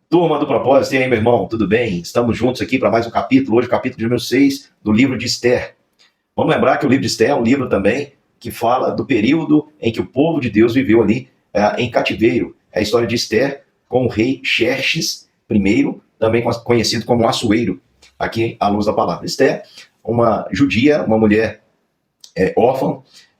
Turma do Propósito, e aí, meu irmão, tudo bem? Estamos juntos aqui para mais um capítulo, hoje o capítulo de número 6 do livro de Esther. Vamos lembrar que o livro de Esther é um livro também que fala do período em que o povo de Deus viveu ali em cativeiro. É a história de Esther com o rei Xerxes I, também conhecido como Assuero, aqui à luz da palavra. Esther, uma judia, uma mulher órfã,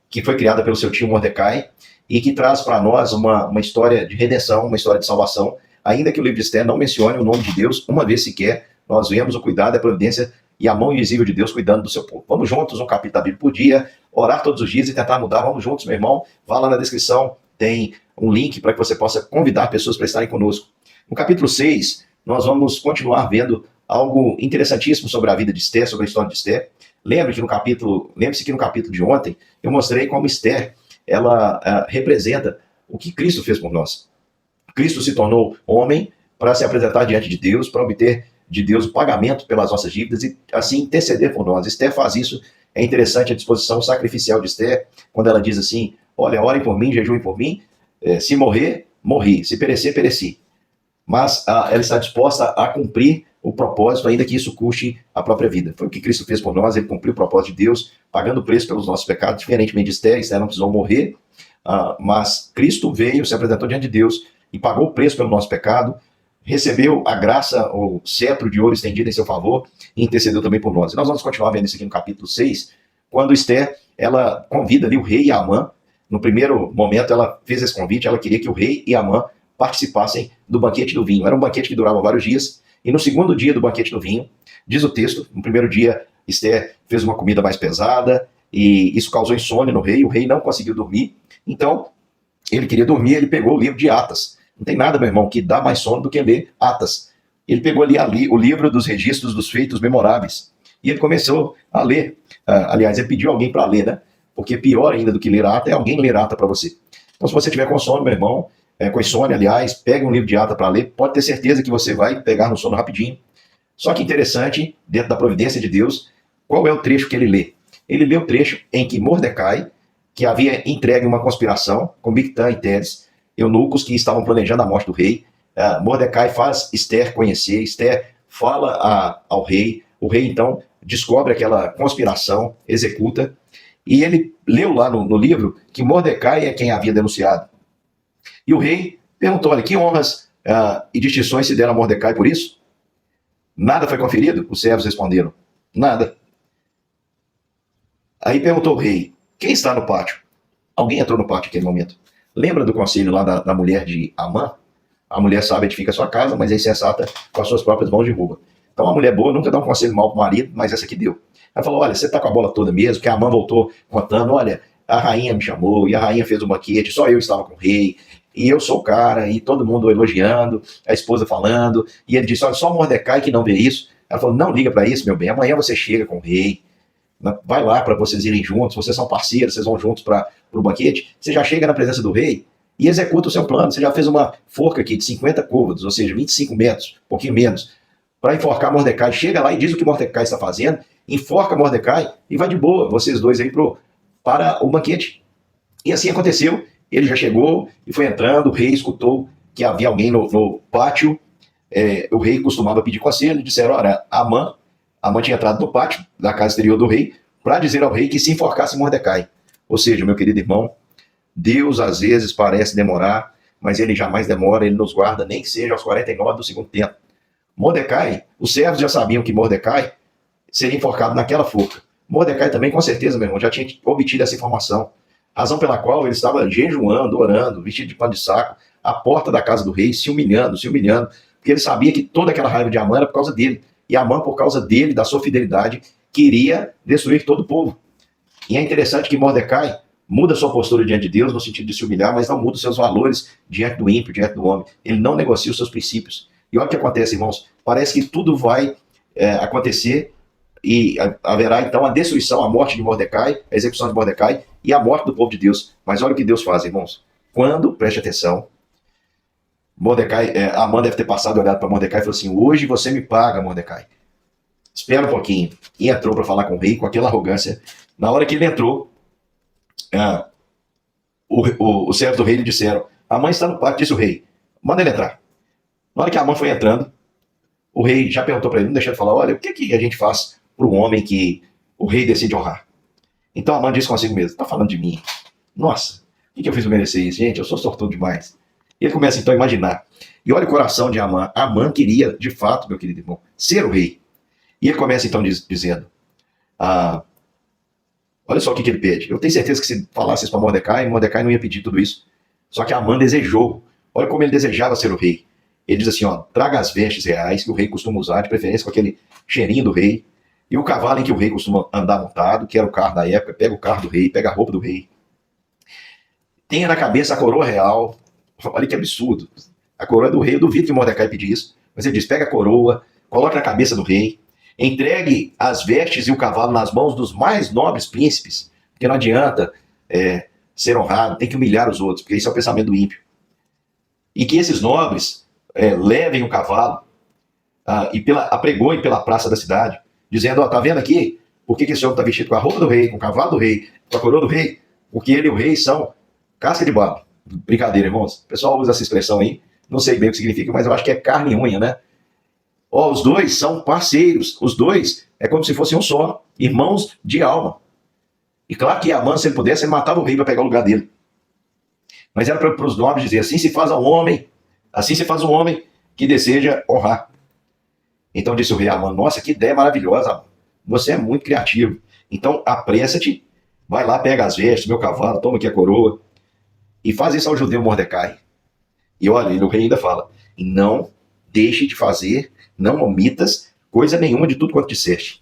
que foi criada pelo seu tio Mordecai e que traz para nós uma história de redenção, uma história de salvação. Ainda que o livro de Esther não mencione o nome de Deus, uma vez sequer, nós vemos o cuidado, a providência e a mão invisível de Deus cuidando do seu povo. Vamos juntos, um capítulo da Bíblia por dia, orar todos os dias e tentar mudar. Vamos juntos, meu irmão. Vá lá na descrição, tem um link para que você possa convidar pessoas para estarem conosco. No capítulo 6, nós vamos continuar vendo algo interessantíssimo sobre a vida de Esther, sobre a história de Esther. Lembre-se que no capítulo de ontem eu mostrei como Esther ela representa o que Cristo fez por nós. Cristo se tornou homem para se apresentar diante de Deus, para obter de Deus o pagamento pelas nossas dívidas e assim interceder por nós. Esther faz isso. É interessante a disposição sacrificial de Esther, quando ela diz assim: olha, orem por mim, jejuem por mim, se morrer, morri, se perecer, pereci. Mas ela está disposta a cumprir o propósito, ainda que isso custe a própria vida. Foi o que Cristo fez por nós, ele cumpriu o propósito de Deus, pagando o preço pelos nossos pecados, diferentemente de Esther. Esther não precisou morrer, mas Cristo veio, se apresentou diante de Deus e pagou o preço pelo nosso pecado, recebeu a graça, o cetro de ouro estendido em seu favor e intercedeu também por nós. E nós vamos continuar vendo isso aqui no capítulo 6, quando Esther, ela convida ali o rei e a Amã. No primeiro momento ela fez esse convite, ela queria que o rei e a Amã participassem do banquete do vinho. Era um banquete que durava vários dias, e no segundo dia do banquete do vinho, diz o texto, no primeiro dia Esther fez uma comida mais pesada, e isso causou insônia no rei, o rei não conseguiu dormir, então ele queria dormir, ele pegou o livro de Atas. Não tem nada, meu irmão, que dá mais sono do que ler Atas. Ele pegou ali o livro dos registros dos feitos memoráveis, e ele começou a ler. Aliás, ele pediu alguém para ler, né? Porque pior ainda do que ler Ata é alguém ler Ata para você. Então, se você tiver com sono, meu irmão, com insônia, aliás, pegue um livro de Ata para ler, pode ter certeza que você vai pegar no sono rapidinho. Só que interessante, dentro da providência de Deus, qual é o trecho que ele lê? Ele lê o trecho em que Mordecai, que havia entregue uma conspiração com Bigtã e Teres, eunucos que estavam planejando a morte do rei, Mordecai faz Esther conhecer, Esther fala ao rei, o rei então descobre aquela conspiração, executa, e ele leu lá no livro que Mordecai é quem havia denunciado. E o rei perguntou: olha, que honras e distinções se deram a Mordecai por isso? Nada foi conferido? Os servos responderam: nada. Aí perguntou o rei: quem está no pátio? Alguém entrou no pátio naquele momento. Lembra do conselho lá da mulher de Amã? A mulher sábia edifica a sua casa, mas é insensata com as suas próprias mãos derruba. Então a mulher boa nunca dá um conselho mal para o marido, mas essa aqui deu. Ela falou: olha, você está com a bola toda mesmo, que a Amã voltou contando: olha, a rainha me chamou, e a rainha fez um banquete, só eu estava com o rei, e eu sou o cara, e todo mundo elogiando, a esposa falando, e ele disse: olha, só Mordecai que não vê isso. Ela falou: não liga para isso, meu bem, amanhã você chega com o rei, vai lá para vocês irem juntos, vocês são parceiros, vocês vão juntos para o banquete, você já chega na presença do rei e executa o seu plano. Você já fez uma forca aqui de 50 côvados, ou seja, 25 metros, um pouquinho menos, para enforcar Mordecai. Chega lá e diz o que Mordecai está fazendo, enforca Mordecai e vai de boa, vocês dois aí para o banquete. E assim aconteceu. Ele já chegou e foi entrando, o rei escutou que havia alguém no pátio, o rei costumava pedir conselho, disseram: olha, Amã tinha entrado no pátio da casa exterior do rei para dizer ao rei que se enforcasse Mordecai. Ou seja, meu querido irmão, Deus às vezes parece demorar, mas ele jamais demora, ele nos guarda, nem que seja aos 49 do segundo tempo. Mordecai, os servos já sabiam que Mordecai seria enforcado naquela forca. Mordecai também, com certeza, meu irmão, já tinha obtido essa informação. Razão pela qual ele estava jejuando, orando, vestido de pano de saco, à porta da casa do rei, se humilhando, porque ele sabia que toda aquela raiva de Amã era por causa dele. E Amã, por causa dele, da sua fidelidade, queria destruir todo o povo. E é interessante que Mordecai muda sua postura diante de Deus, no sentido de se humilhar, mas não muda os seus valores diante do ímpio, diante do homem. Ele não negocia os seus princípios. E olha o que acontece, irmãos. Parece que tudo vai acontecer e haverá então a destruição, a morte de Mordecai, a execução de Mordecai e a morte do povo de Deus. Mas olha o que Deus faz, irmãos. Quando, preste atenção, Mordecai, Amã deve ter passado, olhado para Mordecai e falou assim: hoje você me paga, Mordecai. Espera um pouquinho. E entrou para falar com o rei com aquela arrogância. Na hora que ele entrou, os servos do rei lhe disseram: Amã está no pátio, disse o rei. Manda ele entrar. Na hora que Amã foi entrando, o rei já perguntou para ele, não deixando de falar, olha, o que, que a gente faz para um homem que o rei decide honrar? Então Amã disse consigo mesmo, está falando de mim? Nossa, o que eu fiz para merecer isso? Gente, eu sou sortudo demais. E ele começa então a imaginar. E olha o coração de Amã. Amã queria, de fato, meu querido irmão, ser o rei. E ele começa então dizendo, olha só o que ele pede. Eu tenho certeza que se falasse isso para Mordecai, Mordecai não ia pedir tudo isso. Só que Amã desejou. Olha como ele desejava ser o rei. Ele diz assim, ó, traga as vestes reais que o rei costuma usar, de preferência com aquele cheirinho do rei, e o cavalo em que o rei costuma andar montado, que era o carro da época, pega o carro do rei, pega a roupa do rei. Tenha na cabeça a coroa real. Olha que absurdo. A coroa é do rei, eu duvido que Mordecai pedir isso. Mas ele diz, pega a coroa, coloque na cabeça do rei, entregue as vestes e o cavalo nas mãos dos mais nobres príncipes, porque não adianta ser honrado, tem que humilhar os outros, porque isso é o pensamento do ímpio. E que esses nobres levem o cavalo e apregoem pela praça da cidade, dizendo, ó, tá vendo aqui? Por que esse homem está vestido com a roupa do rei, com o cavalo do rei, com a coroa do rei? Porque ele e o rei são casca de barro. Brincadeira, irmãos. O pessoal usa essa expressão aí, não sei bem o que significa, mas eu acho que é carne e unha, né? Ó, os dois são parceiros, os dois é como se fossem um só, irmãos de alma. E claro que Amã, se ele pudesse, ele matava o rei para pegar o lugar dele. Mas era para os nobres dizer, assim se faz um homem que deseja honrar. Então disse o rei Amã, nossa, que ideia maravilhosa, você é muito criativo. Então apressa-te, vai lá, pega as vestes, meu cavalo, toma aqui a coroa, e faz isso ao judeu Mordecai. E olha, o rei ainda fala, e não deixe de fazer, não omitas coisa nenhuma de tudo quanto disseste.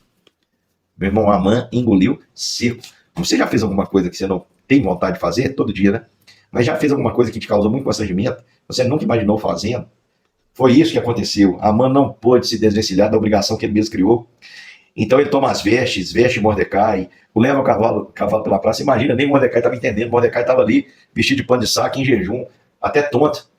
Meu irmão, Amã engoliu seco. Você já fez alguma coisa que você não tem vontade de fazer? Todo dia, né? Mas já fez alguma coisa que te causou muito constrangimento? Você nunca imaginou fazendo? Foi isso que aconteceu. Amã não pôde se desvencilhar da obrigação que ele mesmo criou. Então ele toma as vestes, veste Mordecai, o leva o cavalo pela praça. Imagina, nem Mordecai estava entendendo. Mordecai estava ali, vestido de pano de saco, em jejum, até tonto.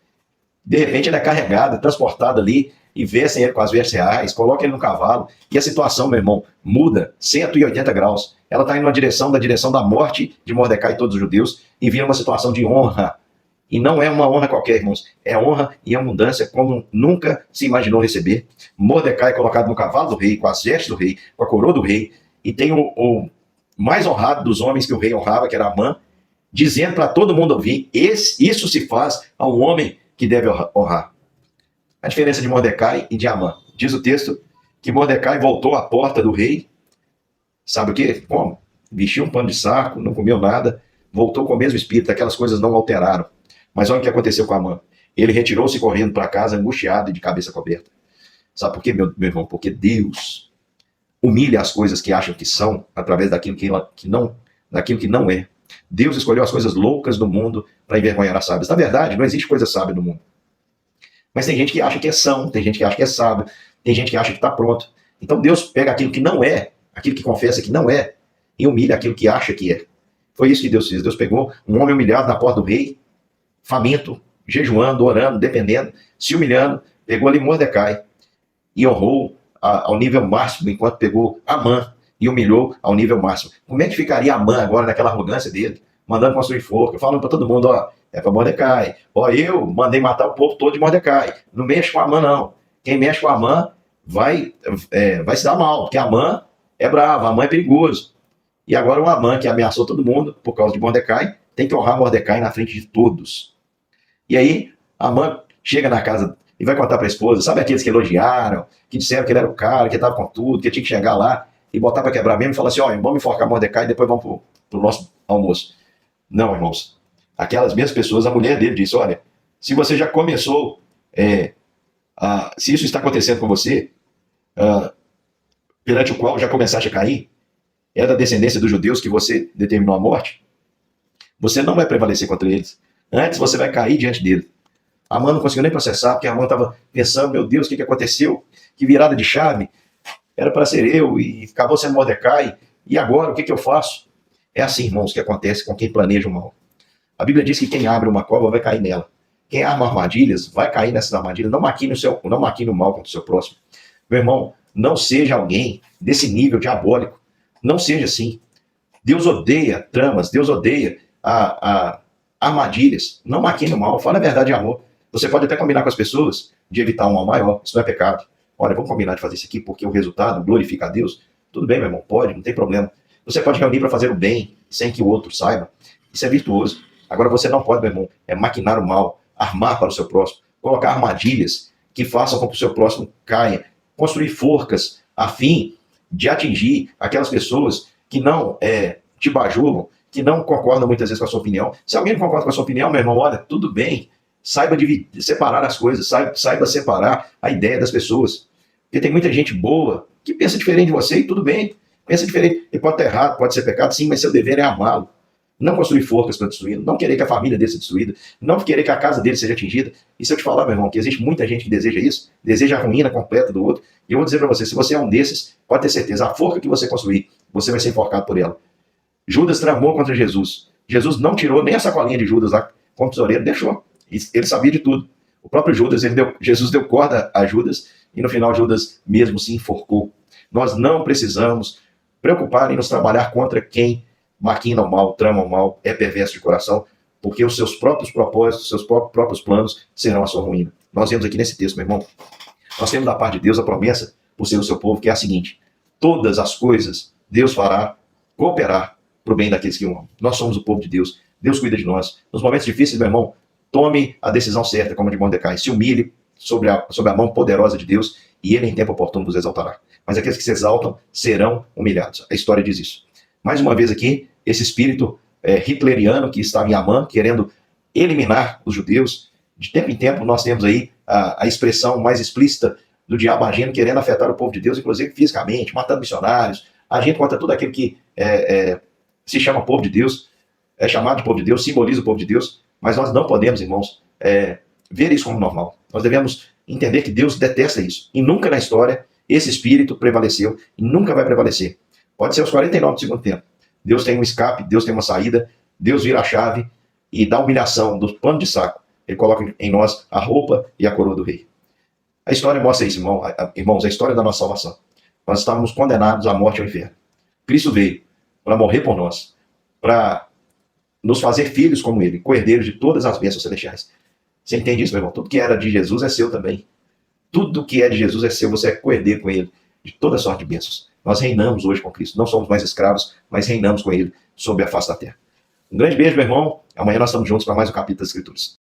De repente ele é carregado, transportado ali, e vestem ele com as vestes reais, coloca ele no cavalo, e a situação, meu irmão, muda 180 graus. Ela está indo na direção da morte de Mordecai e todos os judeus, e vira uma situação de honra. E não é uma honra qualquer, irmãos. É honra e abundância como nunca se imaginou receber. Mordecai é colocado no cavalo do rei, com as vestes do rei, com a coroa do rei, e tem o mais honrado dos homens que o rei honrava, que era Amã, dizendo para todo mundo ouvir, isso se faz a um homem que deve honrar. A diferença de Mordecai e de Amã. Diz o texto que Mordecai voltou à porta do rei, sabe o quê? Como? Vestiu um pano de saco, não comeu nada, voltou com o mesmo espírito, aquelas coisas não alteraram. Mas olha o que aconteceu com Amã. Ele retirou-se correndo para casa, angustiado e de cabeça coberta. Sabe por quê, meu irmão? Porque Deus humilha as coisas que acham que são, através daquilo que não é. Deus escolheu as coisas loucas do mundo para envergonhar as sábias. Na verdade, não existe coisa sábia no mundo. Mas tem gente que acha que é são, tem gente que acha que é sábio, tem gente que acha que está pronto. Então Deus pega aquilo que não é, aquilo que confessa que não é, e humilha aquilo que acha que é. Foi isso que Deus fez. Deus pegou um homem humilhado na porta do rei, faminto, jejuando, orando, dependendo, se humilhando, pegou ali Mordecai e honrou ao nível máximo, enquanto pegou Amã e humilhou ao nível máximo. Como é que ficaria Amã agora naquela arrogância dele, mandando construir forca, falando para todo mundo, ó, é para Mordecai, ó, eu mandei matar o povo todo de Mordecai, não mexe com Amã não, quem mexe com Amã vai se dar mal, porque Amã é bravo, Amã é perigoso. E agora o Amã, que ameaçou todo mundo por causa de Mordecai, tem que honrar Mordecai na frente de todos. E aí, Amã chega na casa e vai contar para a esposa, sabe aqueles que elogiaram, que disseram que ele era o cara, que estava com tudo, que tinha que chegar lá e botar para quebrar mesmo e falar assim, ó, vamos enforcar Mordecai e depois vamos pro nosso almoço. Não, irmãos. Aquelas mesmas pessoas, a mulher dele disse, olha, se você já começou, se isso está acontecendo com você, perante o qual já começaste a cair, é da descendência dos judeus que você determinou a morte, você não vai prevalecer contra eles. Antes você vai cair diante dele. Amã não conseguiu nem processar, porque Amã estava pensando, meu Deus, o que aconteceu? Que virada de chave. Era para ser eu, e acabou sendo Mordecai. E agora, o que eu faço? É assim, irmãos, que acontece com quem planeja o mal. A Bíblia diz que quem abre uma cova vai cair nela. Quem arma armadilhas vai cair nessas armadilhas. Não maquine o mal contra o seu próximo. Meu irmão, não seja alguém desse nível diabólico. Não seja assim. Deus odeia tramas, Deus odeia armadilhas. Não maquine o mal, fala a verdade de amor. Você pode até combinar com as pessoas, de evitar um mal maior. Isso não é pecado. Olha, vamos combinar de fazer isso aqui porque o resultado glorifica a Deus. Tudo bem, meu irmão, pode, não tem problema. Você pode reunir para fazer o bem sem que o outro saiba. Isso é virtuoso. Agora você não pode, meu irmão, maquinar o mal, armar para o seu próximo, colocar armadilhas que façam com que o seu próximo caia, construir forcas a fim de atingir aquelas pessoas que não te bajulam, que não concordam muitas vezes com a sua opinião. Se alguém não concorda com a sua opinião, meu irmão, olha, tudo bem, saiba separar as coisas, saiba separar a ideia das pessoas. Porque tem muita gente boa que pensa diferente de você e tudo bem, pensa diferente. Ele pode estar errado, pode ser pecado, sim, mas seu dever é amá-lo. Não construir forcas para destruí-lo, não querer que a família dele seja destruída, não querer que a casa dele seja atingida. E se eu te falar, meu irmão, que existe muita gente que deseja isso, deseja a ruína completa do outro, e eu vou dizer para você, se você é um desses, pode ter certeza, a forca que você construir, você vai ser enforcado por ela. Judas tramou contra Jesus. Jesus não tirou nem a sacolinha de Judas lá como tesoureiro, deixou. Ele sabia de tudo. O próprio Judas, Jesus deu corda a Judas, e no final Judas mesmo se enforcou. Nós não precisamos preocupar em nos trabalhar contra quem maquina o mal, trama o mal, é perverso de coração, porque os seus próprios propósitos, os seus próprios planos serão a sua ruína. Nós vemos aqui nesse texto, meu irmão, nós temos da parte de Deus a promessa por ser o seu povo, que é a seguinte: todas as coisas Deus fará cooperar para o bem daqueles que o amam. Nós somos o povo de Deus, Deus cuida de nós. Nos momentos difíceis, meu irmão, tome a decisão certa, como a de Mordecai, se humilhe sobre a mão poderosa de Deus, e ele em tempo oportuno vos exaltará. Mas aqueles que se exaltam serão humilhados. A história diz isso. Mais uma vez aqui, esse espírito hitleriano que estava em Amã, querendo eliminar os judeus. De tempo em tempo nós temos aí a expressão mais explícita do diabo agindo, querendo afetar o povo de Deus, inclusive fisicamente, matando missionários, agindo contra tudo aquilo que se chama povo de Deus, é chamado de povo de Deus, simboliza o povo de Deus, mas nós não podemos, irmãos, ver isso como normal. Nós devemos entender que Deus detesta isso, e nunca na história esse espírito prevaleceu, e nunca vai prevalecer. Pode ser os 49 do segundo tempo. Deus tem um escape, Deus tem uma saída, Deus vira a chave e dá humilhação do pano de saco. Ele coloca em nós a roupa e a coroa do rei. A história mostra isso, irmãos, a história da nossa salvação. Nós estávamos condenados à morte e ao inferno. Cristo veio para morrer por nós, para nos fazer filhos como ele, co-herdeiros de todas as bênçãos celestiais. Você entende isso, meu irmão? Tudo que era de Jesus é seu também. Tudo que é de Jesus é seu, você é co-herdeiro com ele, de toda sorte de bênçãos. Nós reinamos hoje com Cristo. Não somos mais escravos, mas reinamos com ele sobre a face da terra. Um grande beijo, meu irmão. Amanhã nós estamos juntos para mais um capítulo das Escrituras.